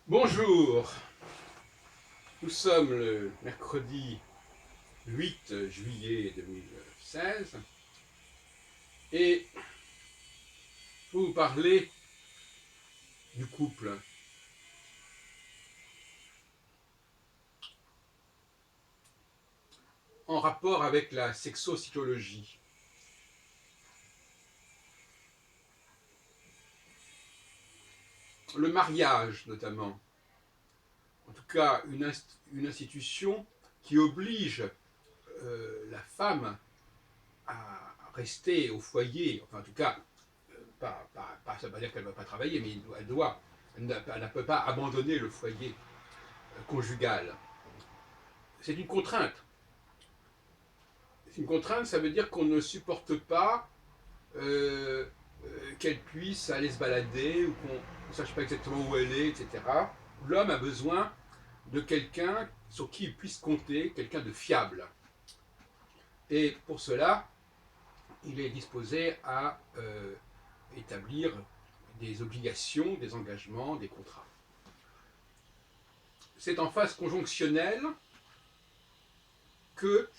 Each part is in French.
Bonjour, nous sommes le mercredi 8 juillet 2016 et je vais vous parler du couple. En rapport avec la sexopsychologie. Le mariage notamment, en tout cas une institution qui oblige la femme à rester au foyer, enfin en tout cas, ça ne veut pas dire qu'elle ne va pas travailler, mais elle ne peut pas abandonner le foyer conjugal. C'est une contrainte. C'est une contrainte, ça veut dire qu'on ne supporte pas euh, qu'elle puisse aller se balader ou qu'on ne sache pas exactement où elle est, etc. L'homme a besoin de quelqu'un sur qui il puisse compter, quelqu'un de fiable. Et pour cela, il est disposé à établir des obligations, des engagements, des contrats. C'est en phase conjonctionnelle que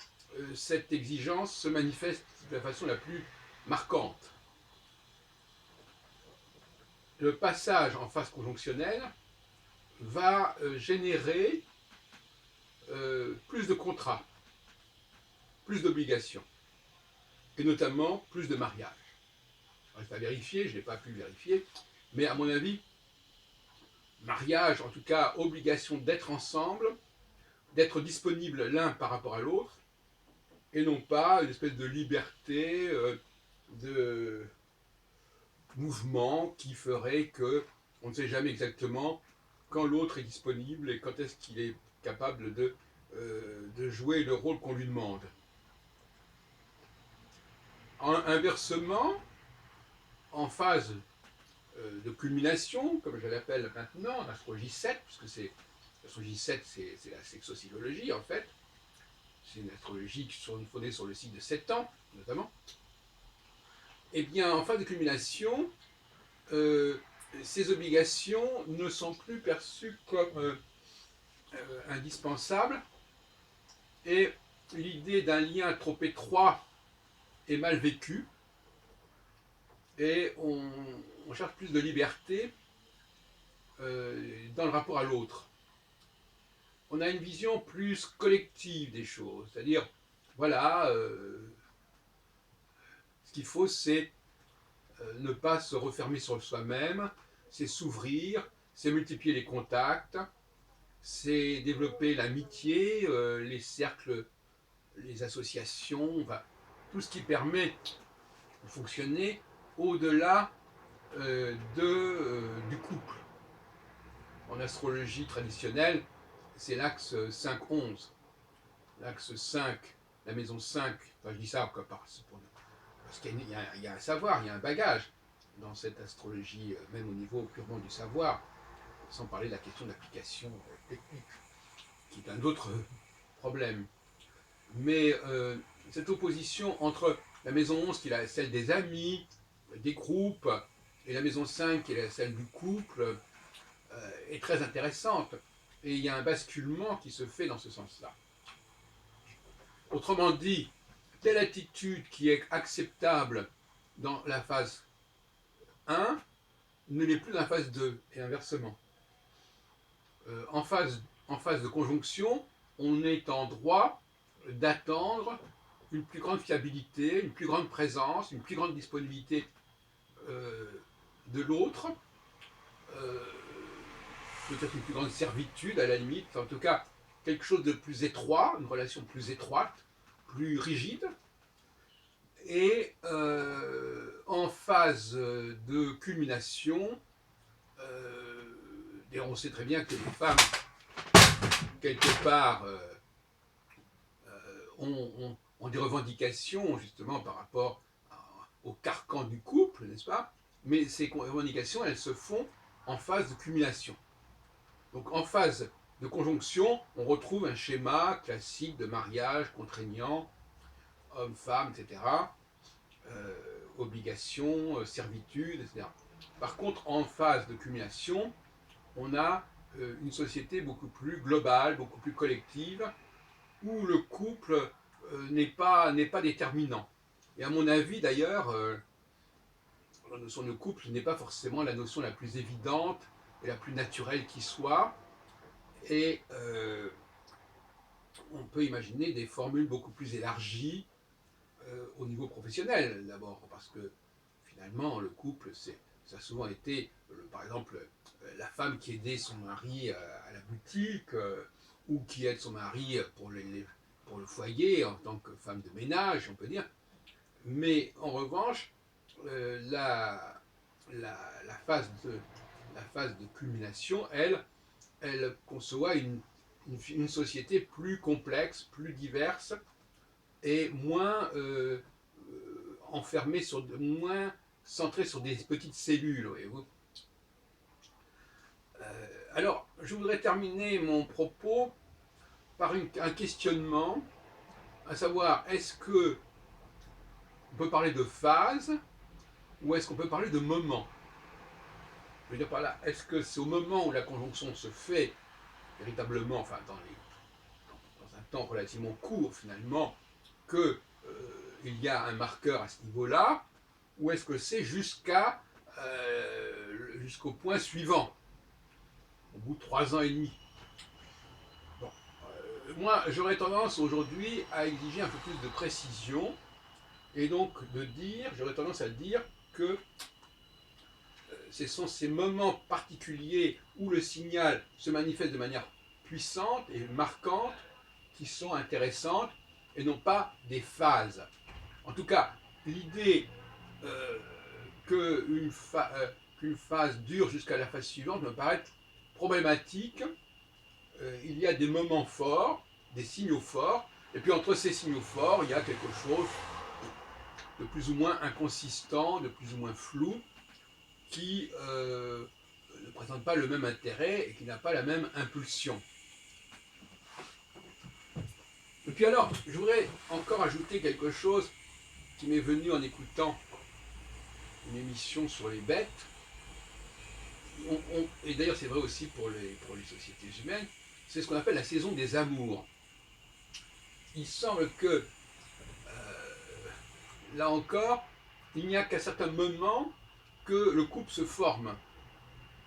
cette exigence se manifeste de la façon la plus marquante. Le passage en phase conjonctionnelle va générer plus de contrats, plus d'obligations, et notamment plus de mariages. Reste à vérifier, je n'ai pas pu le vérifier, mais à mon avis, mariage, en tout cas obligation d'être ensemble, d'être disponible l'un par rapport à l'autre, et non pas une espèce de liberté de mouvement qui ferait que on ne sait jamais exactement quand l'autre est disponible et quand est-ce qu'il est capable de jouer le rôle qu'on lui demande. Inversement, en phase de culmination, comme je l'appelle maintenant, en astrologie 7, puisque l'astrologie 7, c'est la sexopsychologie en fait, c'est une astrologie fondée sur le cycle de 7 ans, notamment. Et bien, en phase de culmination, ces obligations ne sont plus perçues comme indispensables, et l'idée d'un lien trop étroit est mal vécue, et on cherche plus de liberté dans le rapport à l'autre. On a une vision plus collective des choses, c'est-à-dire, voilà, ce qu'il faut, c'est ne pas se refermer sur soi-même, c'est s'ouvrir, c'est multiplier les contacts, c'est développer l'amitié, les cercles, les associations, enfin, tout ce qui permet de fonctionner au-delà du couple. En astrologie traditionnelle, c'est l'axe 5-11. L'axe 5, la maison 5, enfin je dis ça parce qu'il y a un savoir, il y a un bagage dans cette astrologie, même au niveau purement du savoir, sans parler de la question d'application technique, qui est un autre problème. Mais cette opposition entre la maison 11, qui est celle des amis, des groupes, et la maison 5, qui est celle du couple, est très intéressante. Et il y a un basculement qui se fait dans ce sens-là. Autrement dit, telle attitude qui est acceptable dans la phase 1 ne l'est plus dans la phase 2, et inversement. En phase de conjonction, on est en droit d'attendre une plus grande fiabilité, une plus grande présence, une plus grande disponibilité de l'autre, euh, peut-être une plus grande servitude à la limite, en tout cas quelque chose de plus étroit, une relation plus étroite, plus rigide. Et en phase de culmination, et on sait très bien que les femmes, quelque part, ont des revendications justement par rapport au carcan du couple, n'est-ce pas? Mais ces revendications, elles se font en phase de culmination. Donc en phase de conjonction, on retrouve un schéma classique de mariage contraignant, homme-femme, etc. Obligation, servitude, etc. Par contre, en phase de culmination, on a une société beaucoup plus globale, beaucoup plus collective, où le couple n'est pas déterminant. Et à mon avis, d'ailleurs, la notion de couple n'est pas forcément la notion la plus évidente et la plus naturelle qui soit. Et on peut imaginer des formules beaucoup plus élargies au niveau professionnel, d'abord, parce que finalement, le couple, ça a souvent été, par exemple, la femme qui aidait son mari à la boutique, ou qui aide son mari pour le foyer en tant que femme de ménage, on peut dire. Mais en revanche, la la phase de culmination, elle conçoit une société plus complexe, plus diverse et moins enfermée moins centrée sur des petites cellules, voyez-vous. Alors, je voudrais terminer mon propos par un questionnement, à savoir, est-ce que on peut parler de phase ou est-ce qu'on peut parler de moment? Je veux dire par là, est-ce que c'est au moment où la conjonction se fait véritablement, enfin dans un temps relativement court finalement, que il y a un marqueur à ce niveau-là, ou est-ce que c'est jusqu'au point suivant, au bout de 3 ans et demi? Bon. Moi, j'aurais tendance aujourd'hui à exiger un peu plus de précision, et donc j'aurais tendance à dire que ce sont ces moments particuliers où le signal se manifeste de manière puissante et marquante qui sont intéressantes et non pas des phases. En tout cas, l'idée euh, qu'une phase dure jusqu'à la phase suivante me paraît problématique. Il y a des moments forts, des signaux forts, et puis entre ces signaux forts, il y a quelque chose de plus ou moins inconsistant, de plus ou moins flou, qui ne présente pas le même intérêt et qui n'a pas la même impulsion. Et puis alors, je voudrais encore ajouter quelque chose qui m'est venu en écoutant une émission sur les bêtes. Et d'ailleurs c'est vrai aussi pour les sociétés humaines, c'est ce qu'on appelle la saison des amours. Il semble que, là encore, il n'y a qu'à certains moments que le couple se forme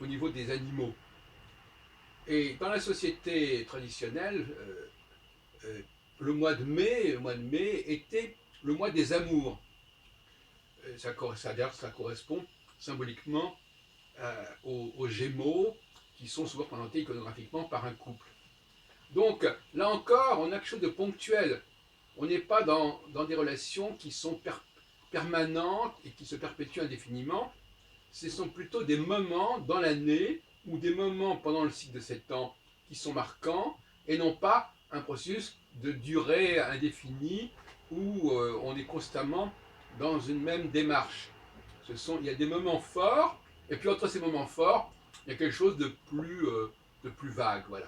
au niveau des animaux. Et dans la société traditionnelle, le mois de mai était le mois des amours. Ça correspond symboliquement aux Gémeaux, qui sont souvent représentés iconographiquement par un couple. Donc, là encore, on a quelque chose de ponctuel. On n'est pas dans des relations qui sont permanentes et qui se perpétuent indéfiniment. Ce sont plutôt des moments dans l'année ou des moments pendant le cycle de 7 ans qui sont marquants et non pas un processus de durée indéfinie où on est constamment dans une même démarche. Il y a des moments forts et puis entre ces moments forts, il y a quelque chose de plus vague. Voilà.